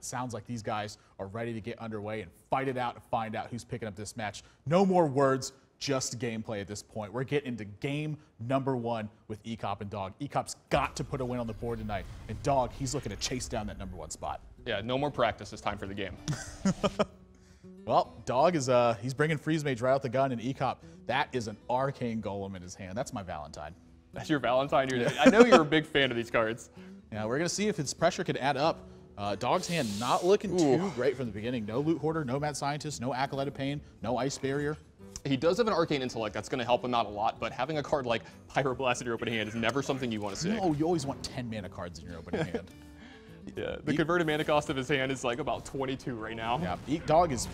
sounds like these guys are ready to get underway and fight it out and find out who's picking up this match. No more words, just gameplay at this point. We're getting into game number 1 with Ek0p and Dog. Ek0p's got to put a win on the board tonight, and Dog, he's looking to chase down that number 1 spot. Yeah, no more practice. It's time for the game. Well, Dog is he's bringing Freeze Mage right out the gun, and Ek0p, that is an arcane golem in his hand. That's my Valentine. That's your Valentine. I know you're a big fan of these cards. Yeah, we're gonna see if his pressure can add up. Dog's hand not looking too great from the beginning. No Loot Hoarder, no Mad Scientist, no Acolyte of Pain, no Ice Barrier. He does have an Arcane Intellect that's going to help him out a lot, but having a card like Pyroblast in your opening hand is never something you want to see. No, you always want 10 mana cards in your opening hand. Yeah, the converted mana cost of his hand is like about 22 right now. Yeah, Dog is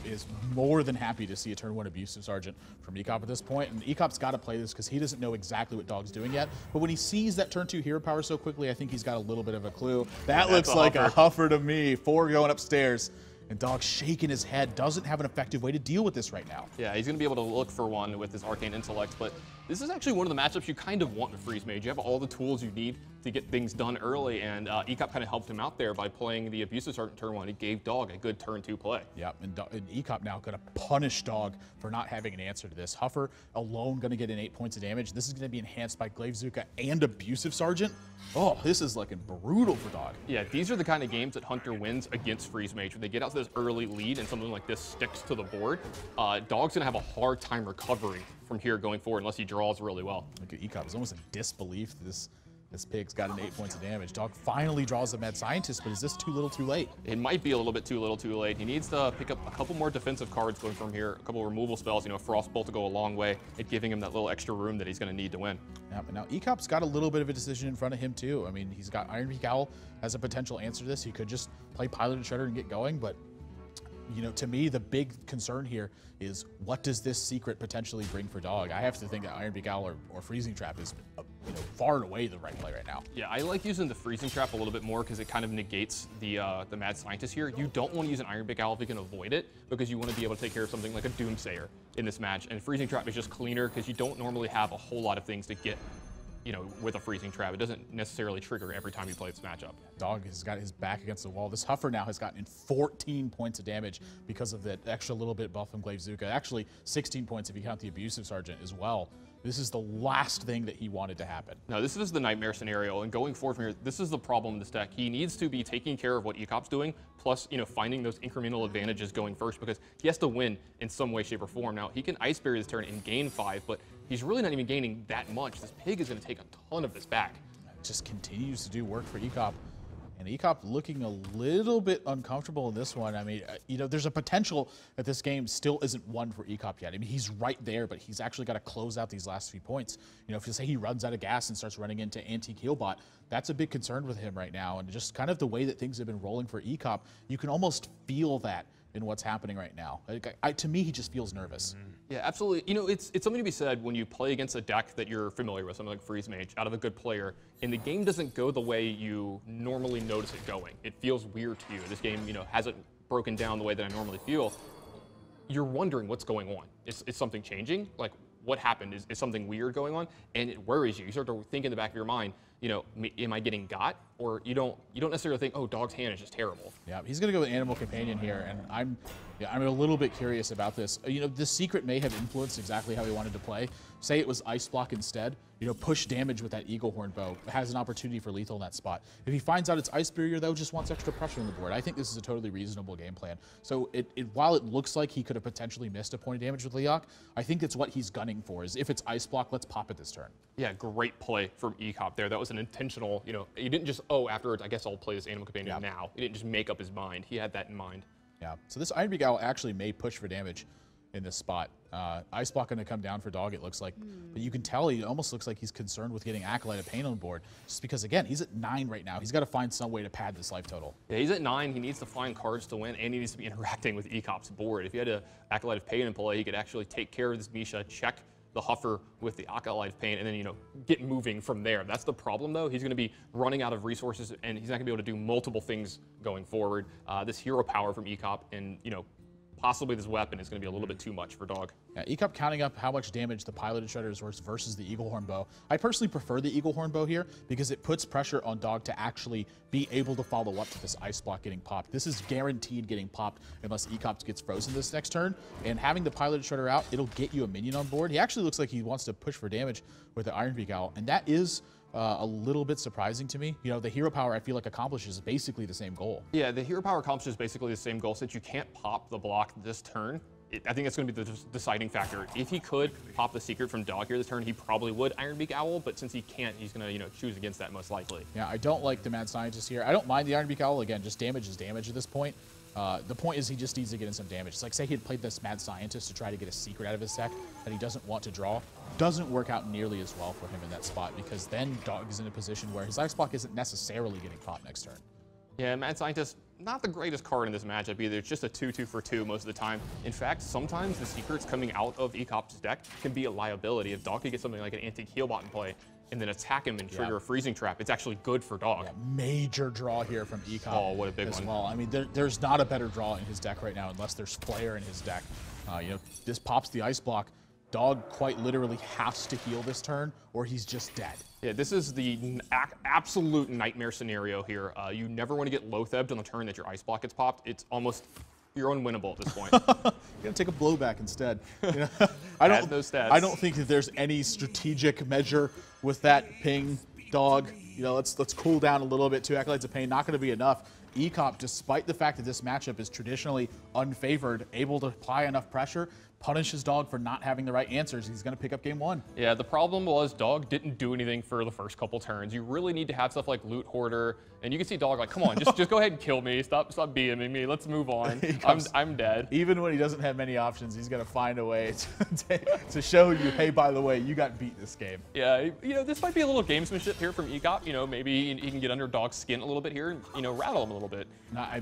more than happy to see a turn 1 Abusive Sergeant from Ek0p at this point, and Ek0p's got to play this because he doesn't know exactly what Dog's doing yet. But when he sees that turn 2 hero power so quickly, I think he's got a little bit of a clue. That looks like a huffer to me. 4 going upstairs. And Dog shaking his head, doesn't have an effective way to deal with this right now. Yeah, he's going to be able to look for one with his Arcane Intellect, but this is actually one of the matchups you kind of want with Freeze Mage. You have all the tools you need to get things done early, and Ek0p kind of helped him out there by playing the Abusive Sergeant turn 1. He gave Dog a good turn 2 play. Yeah, and Ek0p now going to punish Dog for not having an answer to this. Huffer alone going to get in 8 points of damage. This is going to be enhanced by Glaivezooka and Abusive Sergeant. Oh, this is looking brutal for Dog. Yeah, these are the kind of games that Hunter wins against Freeze Mage. When they get out to this early lead and something like this sticks to the board, Dog's going to have a hard time recovering from here going forward unless he draws really well. Look at Ek0p. It's almost a disbelief that this pig's got an 8 points of damage. Dog finally draws the Mad Scientist, but is this too little too late? It might be a little bit too little too late. He needs to pick up a couple more defensive cards going from here, a couple removal spells, you know, Frostbolt to go a long way at giving him that little extra room that he's going to need to win. Yeah, but now Ek0p's got a little bit of a decision in front of him too. I mean, he's got Ironbeak Owl as a potential answer to this. He could just play Pilot and Shredder and get going, but you know, to me, the big concern here is what does this secret potentially bring for Dog? I have to think that Ironbeak Owl or Freezing Trap is you know, far and away the right play right now. Yeah, I like using the Freezing Trap a little bit more because it kind of negates the Mad Scientist here. You don't want to use an Ironbeak Owl if you can avoid it because you want to be able to take care of something like a Doomsayer in this match. And Freezing Trap is just cleaner because you don't normally have a whole lot of things to get, you know, with a Freezing Trap. It doesn't necessarily trigger every time you play this matchup. Dog has got his back against the wall. This Huffer now has gotten 14 points of damage because of that extra little bit buff from Glaivezooka. Actually, 16 points if you count the Abusive Sergeant as well. This is the last thing that he wanted to happen. No, this is the nightmare scenario, and going forward from here, this is the problem in this deck. He needs to be taking care of what Ek0p's doing, plus, you know, finding those incremental advantages going first, because he has to win in some way, shape, or form. Now, he can Ice Barrier this turn and gain 5, but he's really not even gaining that much. This pig is going to take a ton of this back. It just continues to do work for Ek0p. And Ek0p looking a little bit uncomfortable in this one. I mean, you know, there's a potential that this game still isn't won for Ek0p yet. I mean, he's right there, but he's actually got to close out these last few points. You know, if you say he runs out of gas and starts running into Antique Healbot, that's a big concern with him right now. And just kind of the way that things have been rolling for Ek0p, you can almost feel that in what's happening right now. To me, he just feels nervous. Yeah, absolutely. You know, it's something to be said when you play against a deck that you're familiar with, something like Freeze Mage, out of a good player, and the game doesn't go the way you normally notice it going. It feels weird to you. This game, you know, hasn't broken down the way that I normally feel. You're wondering what's going on. Is something changing? Like, what happened? Is something weird going on? And it worries you. You start to think in the back of your mind, you know, am I getting got? Or you don't necessarily think, oh, Dog's hand is just terrible. Yeah, he's gonna go with Animal Companion here, and I'm a little bit curious about this. You know, the secret may have influenced exactly how he wanted to play. Say it was Ice Block instead. You know, push damage with that Eagle Horn bow. Has an opportunity for lethal in that spot. If he finds out it's Ice Barrier, though, just wants extra pressure on the board. I think this is a totally reasonable game plan. So while it looks like he could have potentially missed a point of damage with Leok, I think that's what he's gunning for, is if it's Ice Block, let's pop it this turn. Yeah, great play from Ek0p there. That was an intentional, you know, he didn't just, oh, afterwards, I guess I'll play this Animal Companion now. He didn't just make up his mind. He had that in mind. Yeah, so this Ironbeak Owl actually may push for damage in this spot. Ice Block going to come down for Dog, it looks like. But you can tell he almost looks like he's concerned with getting Acolyte of Pain on board. Just because, again, he's at 9 right now. He's got to find some way to pad this life total. Yeah, he's at 9. He needs to find cards to win, and he needs to be interacting with Ek0p's board. If he had a Acolyte of Pain in play, he could actually take care of this Misha, check the Huffer with the Acolyte of Pain, and then, you know, get moving from there. That's the problem, though. He's going to be running out of resources, and he's not going to be able to do multiple things going forward. This hero power from Ek0p and, you know, possibly this weapon is going to be a little bit too much for Dog. Yeah, Ek0p counting up how much damage the piloted shredder is worth versus the Eagle Horn bow. I personally prefer the Eagle Horn bow here because it puts pressure on Dog to actually be able to follow up to this ice block getting popped. This is guaranteed getting popped unless Ek0p gets frozen this next turn. And having the piloted shredder out, it'll get you a minion on board. He actually looks like he wants to push for damage with the Iron Beak Owl, and that is a little bit surprising to me. You know, the hero power I feel like accomplishes basically the same goal. Yeah, the hero power accomplishes basically the same goal. Since you can't pop the block this turn, I think it's going to be the deciding factor. If he could pop the secret from Dog here this turn, he probably would Iron Beak Owl, but since he can't, he's going to, choose against that most likely. Yeah, I don't like the Mad Scientist here. I don't mind the Iron Beak Owl. Again, just damage is damage at this point. The point is he just needs to get in some damage. It's like, say he had played this Mad Scientist to try to get a secret out of his deck that he doesn't want to draw. Doesn't work out nearly as well for him in that spot because then Dog is in a position where his ice block isn't necessarily getting popped next turn. Yeah, Mad Scientist, not the greatest card in this matchup either. It's just a 2/2 for 2 most of the time. In fact, sometimes the secrets coming out of Ek0p's deck can be a liability. If Dog could get something like an Antique Healbot in play and then attack him and trigger a freezing trap, it's actually good for Dog. Yeah, major draw here from Ek0p. Oh, what a big one. Well, I mean, there's not a better draw in his deck right now unless there's Flare in his deck. This pops the ice block. Dog quite literally has to heal this turn or he's just dead. Yeah, this is the absolute nightmare scenario here. You never want to get low-thebbed on the turn that your ice block gets popped. It's almost, you're unwinnable at this point. You're gonna take a blowback instead. I don't think that there's any strategic measure with that ping Dog. Let's cool down a little bit. 2 Acolytes of Pain, not gonna be enough. Ek0p, despite the fact that this matchup is traditionally unfavored, able to apply enough pressure, punishes Dog for not having the right answers. He's going to pick up game 1. Yeah, the problem was Dog didn't do anything for the first couple turns. You really need to have stuff like Loot Hoarder, and you can see Dog like, come on, just go ahead and kill me. Stop BMing me. Let's move on. I'm dead. Even when he doesn't have many options, he's going to find a way to show you, hey, by the way, you got beat this game. Yeah, this might be a little gamesmanship here from Ek0p. Maybe he can get under Dog's skin a little bit here and, rattle him a little bit.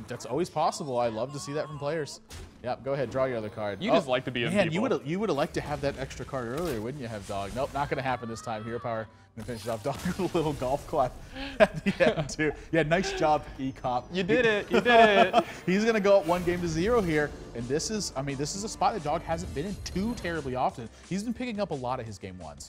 That's always possible. I love to see that from players. Yep, go ahead, draw your other card. You just like to be a man, you would have liked to have that extra card earlier, wouldn't you have, Dog? Nope, not going to happen this time. Hero power, going to finish it off. Dog with a little golf clap at the end, too. Yeah, nice job, Ek0p. You did it. You did it. He's going to go up 1-0 here, and this is a spot that Dog hasn't been in too terribly often. He's been picking up a lot of his game 1s.